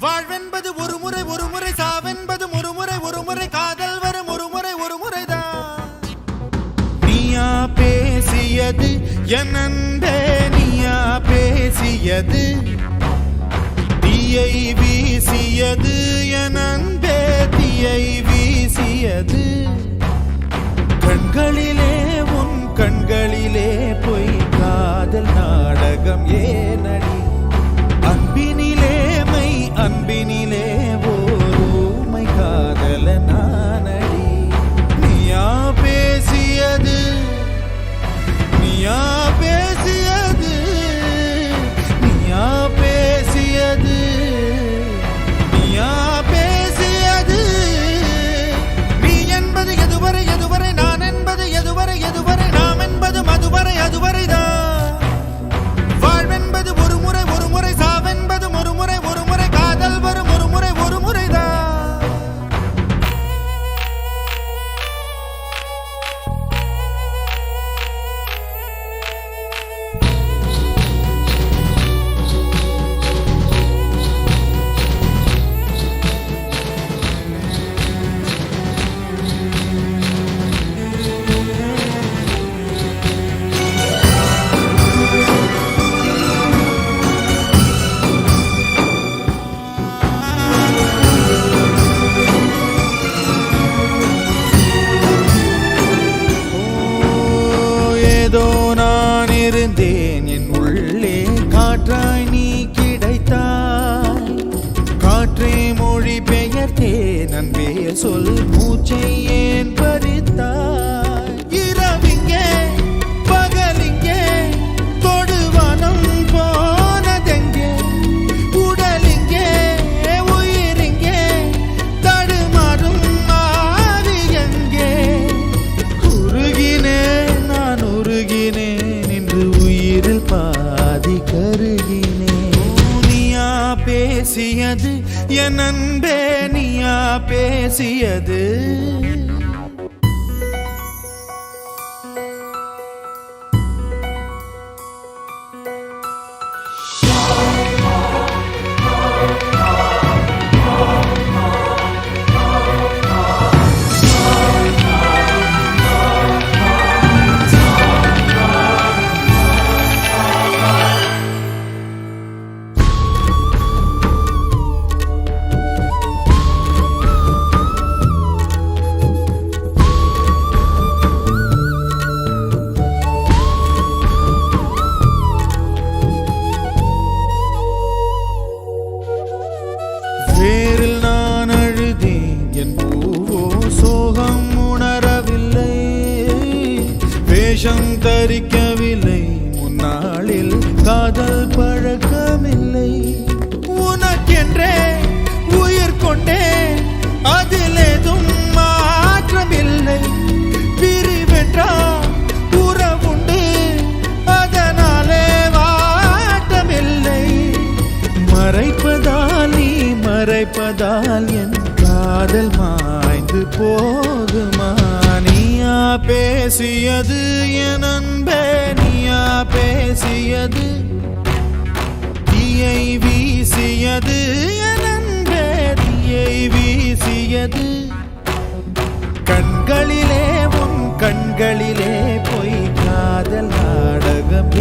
வாழ்வென்பது ஒரு முறை சாவென்பது ஒரு முறை காதல் வரும் ஒரு முறைதான். நீயா பேசியது என் அன்பே, நீயா பேசியது தீயை வீசியது என் அன்பே, தீயை வீசியது. கண்களிலே உன் கண்களிலே பொய் காதல் நாடகம் ஏனடி, அன்பினிலே மை அன்பினிலே ஓருமை காதல நானடி. நீயா பேசியது, நீயா பேசியது, நீயா பேசியது, நீயா பேசியது. நீ என்பது எதுவரை எதுவரை, நான் என்பது எதுவரை எதுவரை, நாம் என்பது மதுவரை அதுவரைதான். வாழ்வென்பது ஒரு முறை சாவென்பது ஒரு முறை காதல் வரும் ஒரு முறைதான். ஏதோ நான் இருந்தேன் என் உள்ளே, காற்றாய் நீ கிடைத்தாய். காற்றே மொழி பெயர்த்தேன் அன்பே, சொல் மூச்சை ஏன் பறித்தாய். இரவிங்கே பகலிங்கே தொடுவானம் போனதெங்கே, உடலிங்கே உயிரிங்கே தடுமாறும் ஆவி எங்கே. உருகினேன் நான் உருகினேன் இன்று உயிரில் பாதி கருகினேன். நீயா பேசியது என் அன்பே, நீயா பேசியது. வேரில் நான் அழுதேன் என் பூவோ சோகம் உணரவில்லை, வேஷம் தரிக்கவில்லை, முன்னாளில் காதல் பழக்கமில்லை. உனக்கென்றே உயிர் கொண்டேன் அதில் ஏதும் மாற்றமில்லை. பிரிவென்றால் உறவுண்டு அதனாலே வாட்டமில்லை. மறைப்பதால் நீ மறைப்பதால் என் காதல் மாய்ந்து போகுமா. நீயா பேசியது என் அன்பே, நீயா பேசியது தீயை வீசியது என் அன்பே, தீயை வீசியது. கண்களிலே உன் கண்களிலே பொய் காதல் நாடகம்